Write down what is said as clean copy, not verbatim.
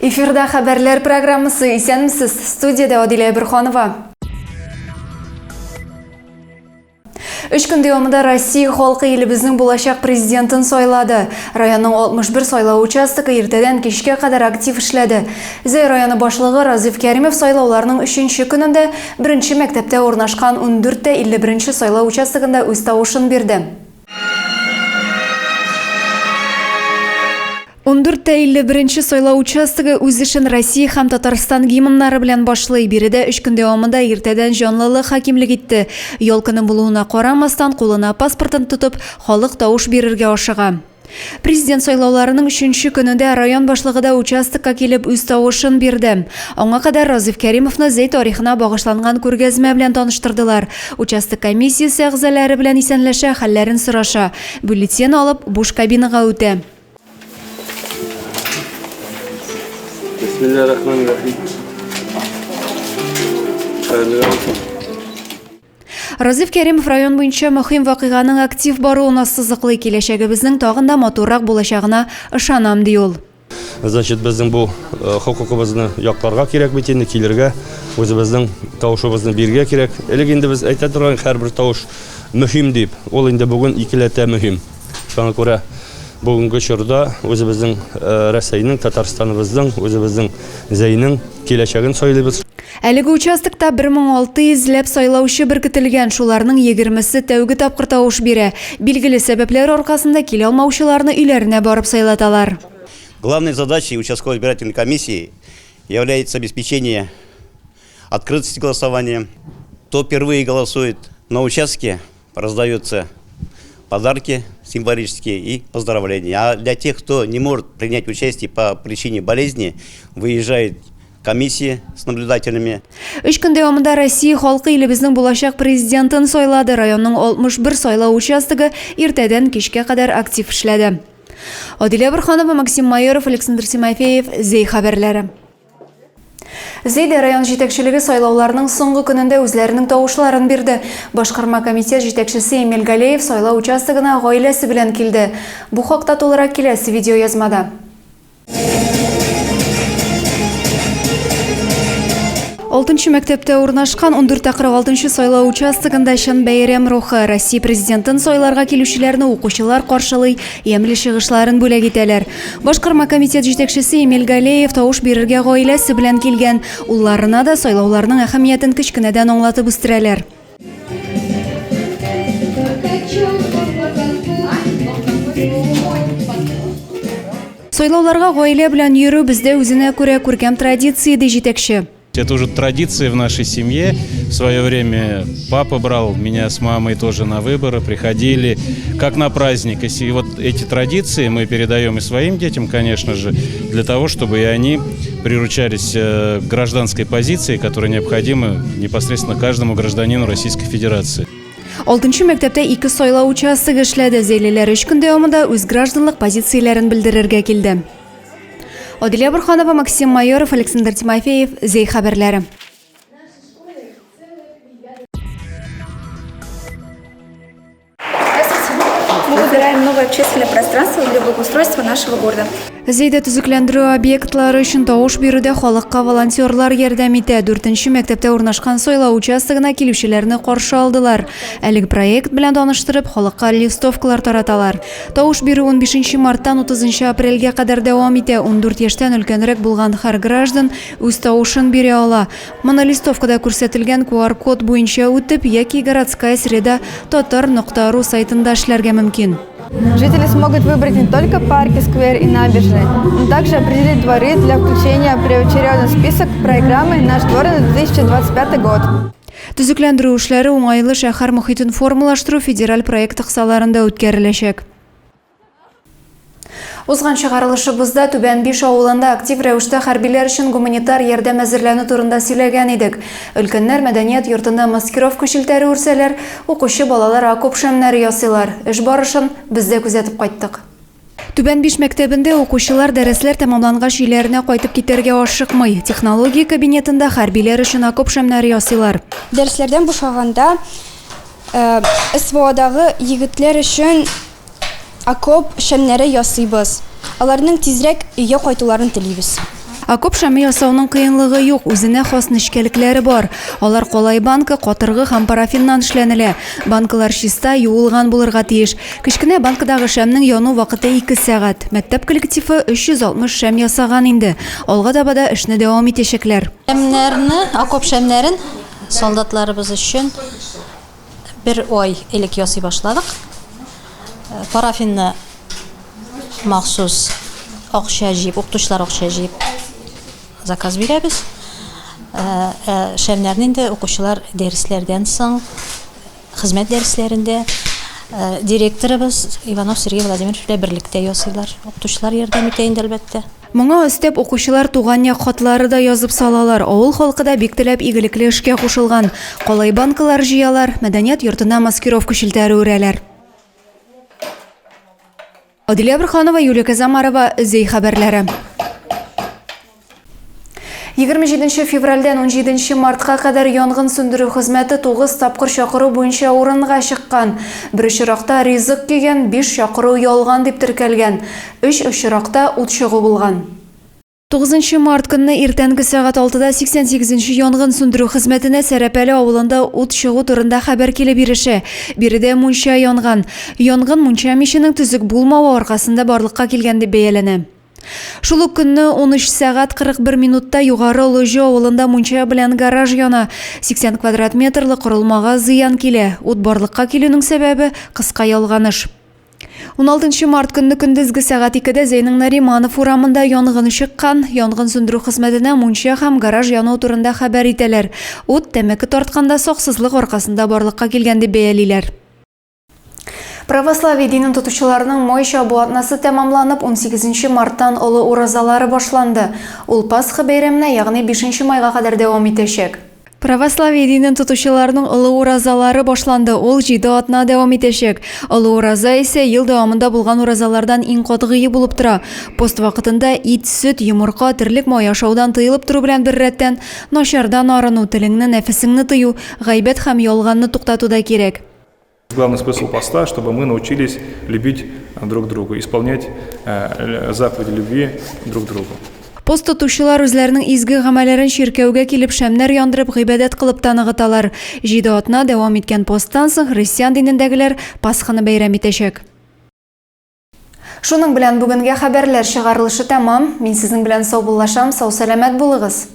Эфирда хабарлар программасы исәнмесез, студияда Адилә Бирханова. 3 көн дәвамында Россия халкы илебезнең булачак президентын сайлады. Районның 61 сайлау участогы иртәдән кичкә кадәр актив эшләде. Зәй районы башлыгы Разиф Кәримов сайлауларның 3нче көнендә 1нче мәктәптә урнашкан 14-51 сайлау участогында үз тавышын бирде. 14-51 сайлау участогы үз эшен Россия һәм Татарстан гимннары белән башлый. Биредә 3 көн дәвамында иртәдән җанлылык хакимлек итте. Ял көне булуына карамастан кулына паспортын тотып, халык тавыш бирергә ашыга. Президент сайлауларының 3нче көнендә район башлыгы да участокка килеп үз тавышын бирде. Аңа кадәр Разиф Кәримовны Зәй тарихына багышланган күргәзмә белән таныштырдылар. Участок комиссиясе әгъзалары белән исәнләшә, хәлләрен сораша. Бюллетень алып, буш кабинага үтә. Бисмиллахир-рахманир-рахим. Разиф Кәримов район буенча мөһим вакыйганың актив баруына сызыклый, киләчәгебезнең тагын да матуррак булачагына ышанам ди ул. Значит, безнең бу хокукыбызны якларга кирәк бит инде, килергә, үзебезнең тавышыбызны бирергә кирәк. Элек инде без әйтә торган һәрбер тавыш мөһим дип, ул инде бүген икеләтә мөһим. Шуңа күрә бүгенге чорда үзебезнең Россиянең, Татарстаныбызның, үзебезнең Зәйнең киләчәген сайлыйбыз. Әлеге участокта 1600 ләп сайлаучы беркетелгән, шуларның 20-се тәүге тапкыр тавыш бирә. Билгеле сәбәпләр аркасында килә алмаучыларны өйләренә барып сайлаталар. Главной задачей участковой избирательной комиссии является обеспечение открытости голосования. Кто впервые голосует на участке, раздаются подарки символические и поздравления. А для тех, кто не может принять участие по причине болезни, выезжает комиссия с наблюдателями. 3 көн дәвамында Россия халкы илебезнең булачак президентын сайлады. Районның 61 сайлау участогы иртәдән кичкә кадәр актив эшләде. Адилә Бирханова, Максим Майоров, Александр Тимофеев, Зәй хәбәрләре. Зәйдә район җитәкчелеге сайлауларның соңгы көнендә үзләренең тавышларын бирде. Башкарма комитет җитәкчесе Эмиль Галеев сайлау участогына гаиләсе белән килде. Бу хакта тулырак киләсе видеоязмада. 6нчы мәктәптә урнашкан 14-46 сайлау участогында шын бәйрәм рухы. Россия президентын сайларга килүчеләрне укучылар каршылый, ямьле чыгышларын бүләк итәләр. Башкарма комитет җитәкчесе Эмиль Галеев тавыш бирергә гаиләсе белән килгән. Улларына да сайлауларның әһәмиятен кечкенәдән аңлатып үстерәләр. Сайлауларга гаилә белән йөрү бездә үзенә күрә күркәм традиция ди җитәкче. Это уже традиция в нашей семье. В свое время папа брал меня с мамой тоже на выборы, приходили как на праздник. И вот эти традиции мы передаем и своим детям, конечно же, для того, чтобы и они приручались к гражданской позиции, которая необходима непосредственно каждому гражданину Российской Федерации. 6нчы мәктәптә 2 сайлау участогы эшләде. Зәйлеләр 3 көн дәвамында үз гражданлык позицияләрен белдерергә килде. Адилә Бирханова, Максим Майоров, Александр Тимофеев, Зәй хәбәрләре. Мы выбираем новое общественное пространство для благоустройства нашего города. Зәйдә төзекләндерү объектлары өчен тавыш бирүдә халыкка волонтерлар ярдәм итә. 4нче мәктәптә урнашкан сайлау участогына килүчеләрне каршы алдылар. Әлеге проект белән таныштырып, халыкка листовкалар тараталар. Тавыш бирү 15 марттан 30 апрельгә кадәр дәвам итә. 14 яшьтән өлкәнрәк булган һәр граждан үз тавышын бирә ала. Моны листовкада күрсәтелгән QR-код буенча үтеп яки городская среда tatar.ru сайтында эшләргә мөмкин. Жители смогут выбрать не только парки, сквер и набережные, но также определить дворы для включения в первоочередной список программы «Наш двор» на 2025 год. Төзекләндерү эшләре уңайлы шәһәр мохитен формалаштыру федераль проект кысаларында үткәреләчәк. Узган чыгарылышыбызда Түбән Биш авылында актив рәвештә хәрбиләр өчен гуманитар ярдәм әзерләнү турында сөйләгән идек. Өлкәннәр мәдәният йортында маскировка шелтәре үрсәләр, укучы балалар окоп шәмнәре ясыйлар. Эш барышын без дә күзәтеп кайттык. Түбән Биш мәктәбендә укучылар дәресләр тәмамлангач өйләренә кайтып китәргә ашыкмый. Технология кабинетында хәрбиләр өчен окоп шәмнәре ясыйлар. Дәресләрдән бушаганда СВОдагы егетләр өчен окоп шәмнәре ясыйбыз. Аларның тизрәк өйгә кайтуларын телибез. Окоп шәме ясауның кыйынлыгы юк, үзенә хас нечкәлекләре бар. Алар колай банкы, катыргы һәм парафиннан эшләнелә. Банкылар чиста, юылган булырга тиеш. Кечкенә банкдагы шәмнең яну вакыты 2 сәгать. Мәктәп коллективы 360 шәм ясаган инде. Алга табада эшне дәвам итәчәкләр. Шәмнәрне, окоп шәмнәрен солдатларыбыз өчен bir ай элек ясый башладык. Парафинны махсус акча җыеп, укытучылар акча җыеп заказ бирәбез. Шәмнәрне инде укучылар дәресләрдән соң, хезмәт дәресләрендә директорыбыз Иванов Сергей Владимирович белән берлектә ясыйлар. Укытучылар ярдәм итә инде әлбәттә. Моңа өстәп укучылар туган як хатлары да язып салалар. Авыл халкы да бик теләп игелекле эшкә кушылган. Калай банкалар җыялар, мәдәният йортына маскировка шилтәре үрәләр. Адилия Брханова, Юлия Казамарова, Зей хәбәрләре. 27 февральдән 17 мартка кадәр янгын сөндерү хезмәте 9 тапкыр чакыру буенча урынга чыккан. Бер очракта ризык кигән, 5 чакыру ялган дип теркәлгән. 3 очракта ут чыгу булган. 9 март көнне иртәнге сәгать 6-да 88 янгын сөндерү хезмәтенә Сәрәпәле авылында ут чыгу турында хәбәр килеп ирешә. Биредә мунча янган. Янгын мунча миченең төзек булмавы аркасында барлыкка килгән дип бәяләнә. Шул ук көнне 13 сәгать 41 минутта Югары Лыжы авылында мунча белән гараж яна. 80 квадрат метрлы корылмага зыян килә. Ут барлыкка килүнең сәбәбе кыска ялганыш. 16 март көнне көндезге сәгать 2-дә Зәйнең Нариманов урамында янгын чыккан. Янгын сөндерү хезмәтенә мунча һәм гараж яну турында хәбәр итәләр. Ут тәмәке тартканда саксызлык аркасында барлыкка килгән дип бәялиләр. Православие динен тотучыларының май чабу атнасы тәмамланып, 18 марттан олы уразалары башланды. Ул Пасха бәйрәменә, ягъни 5 майга кадәр дәвам итәчәк. Православие динен тотучыларының олы уразалары башланды. Ул 7 атна дәвам итәчәк. Олы ураза исә ел дәвамында булган уразалардан иң катгые булып тора. Пост вакытында ит, сөт, йомырка, терлек май ашаудан тыелып туру белән бер рәттән начардан арыну, теленне, нәфесеңне тыю, гайбәт һәм ялганны туктату да кирәк. Главный смысл поста, чтобы мы научились любить друг друга, исполнять заповеди любви друг другу. Пост тотучылар үзләренең изге гамәлләрен чиркәүгә килеп шәмнәр яндырып гыйбадәт кылып таныгыталар. 7 атна дәвам иткән посттан соң христиан динендәгеләр Пасханы бәйрәм итәчәк. Шуның белән бүгенгә хәбәрләр чыгарылышы тәмам. Мин сезнең белән сау булышам, сау сәламәт булыгыз.